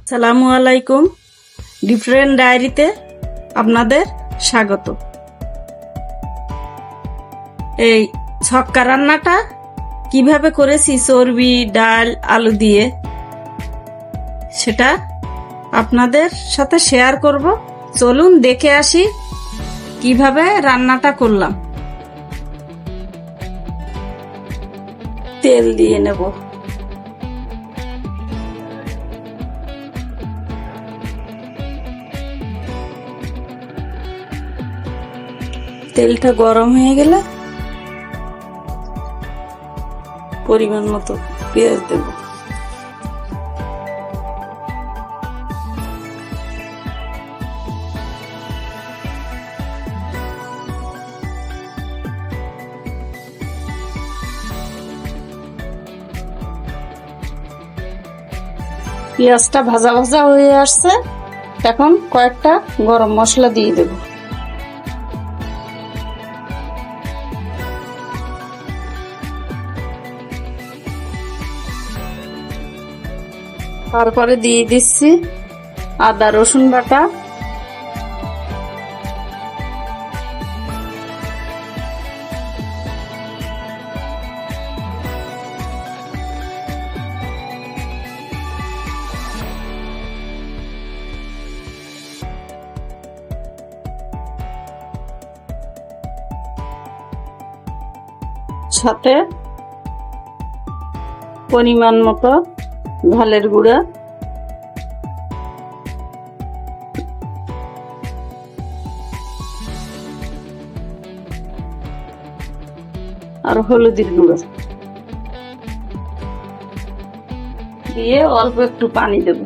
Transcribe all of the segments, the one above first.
সালামু আলাইকুম। ডিফারেন্ট ডায়েরিতে আপনাদের স্বাগত। এই ছক্কা রান্নাটা কিভাবে করেছি চর্বি ডাল আলু দিয়ে, সেটা আপনাদের সাথে শেয়ার করব। চলুন দেখে আসি কিভাবে রান্নাটা করলাম। তেল দিয়ে নেব। তেলটা গরম হয়ে গেলে পরিমাণ মতো পেঁয়াজ দেব। পেঁয়াজটা ভাজা ভাজা হয়ে আসছে, এখন কয়েকটা গরম মশলা দিয়ে দেব। তারপরে দিয়ে দিচ্ছি আদা রসুন বাটা, সাথে পরিমাণ মতো ঝালের গুঁড়া, আর হলুদের গুঁড়ো দিয়ে অল্প একটু পানি দেব।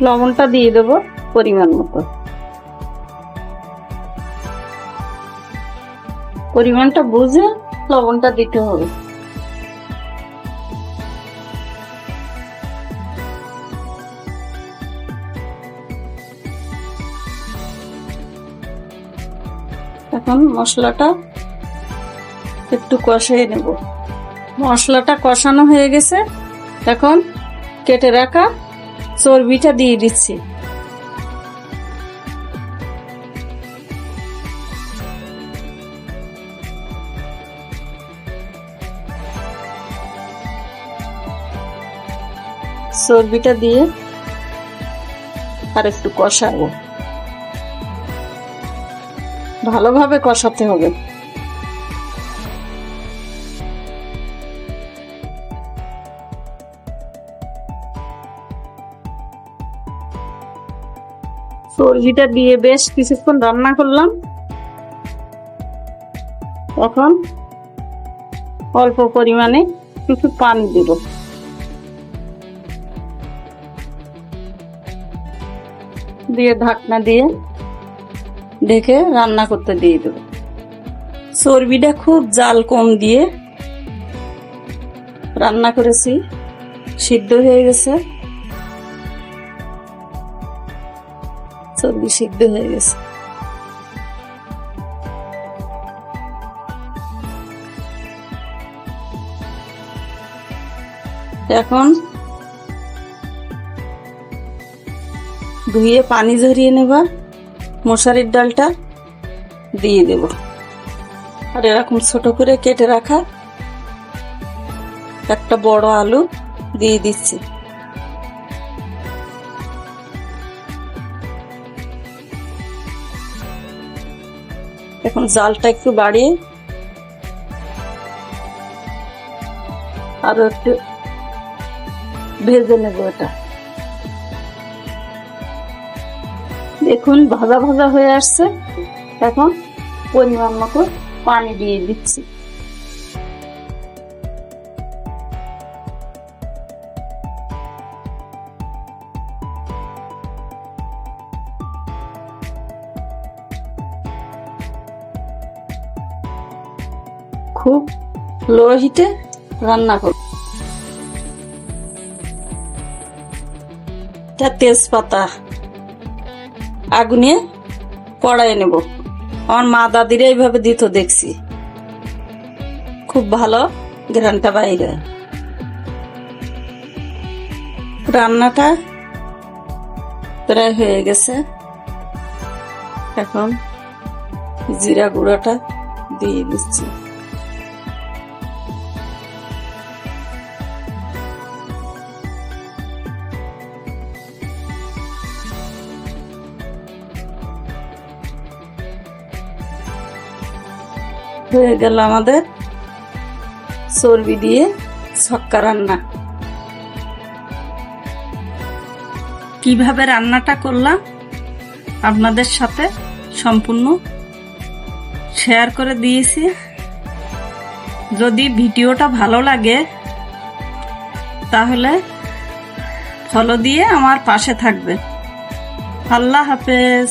লবণটা দিয়ে দেব পরিমাণ মতো। পরিমাণটা বুঝে লবণটা দিতে হবে। এখন মশলাটা একটু কষিয়ে নেব। মশলাটা কষানো হয়ে গেছে, এখন কেটে রাখা চর্বিটা দিয়ে দিচ্ছি। চর্বিটা দিয়ে আর একটু কষাবো, ভালোভাবে কষাতে হবে। চর্বিটা দিয়ে বেশ কিছুক্ষণ রান্না করলাম, এখন অল্প পরিমাণে কিছু পানি দেব। দিয়ে ঢাকনা দিয়ে ঢেকে রান্না করতে দিয়ে দেব। চর্বিটা খুব জাল কম দিয়ে রান্না করেছি, সিদ্ধ হয়ে গেছে। চর্বি সিদ্ধ হয়ে গেছে। এখন ধুয়ে পানি ঝরিয়ে নেবা মশারির ডালটা দিয়ে দেব। আর এরকম ছোট করে কেটে রাখা একটা বড় আলু দিয়ে দিচ্ছি। এখন জালটা একটু বাড়িয়ে আরো একটু ভেজে নেব। এটা দেখুন ভাজা ভাজা হয়ে আসছে, এখন পরিমাণ মতো পানি দিয়ে দিচ্ছি। খুব লো হিটে রান্না করব। তেজপাতা আগুনে কড়াইয়ে নেব। আমার মা দাদিরা এইভাবে দিত দেখছি। খুব ভালো ঘ্রাণটা বাইরে। রান্নাটা প্রায় হয়ে গেছে, এখন জিরা গুঁড়োটা দিয়ে দিচ্ছি। হয়ে গেল আমাদের চর্বি দিয়ে ছক্কা রান্না। কিভাবে রান্নাটা করলাম আপনাদের সাথে সম্পূর্ণ শেয়ার করে দিয়েছি। যদি ভিডিওটা ভালো লাগে তাহলে ফলো দিয়ে আমার পাশে থাকবে। আল্লাহ হাফেজ।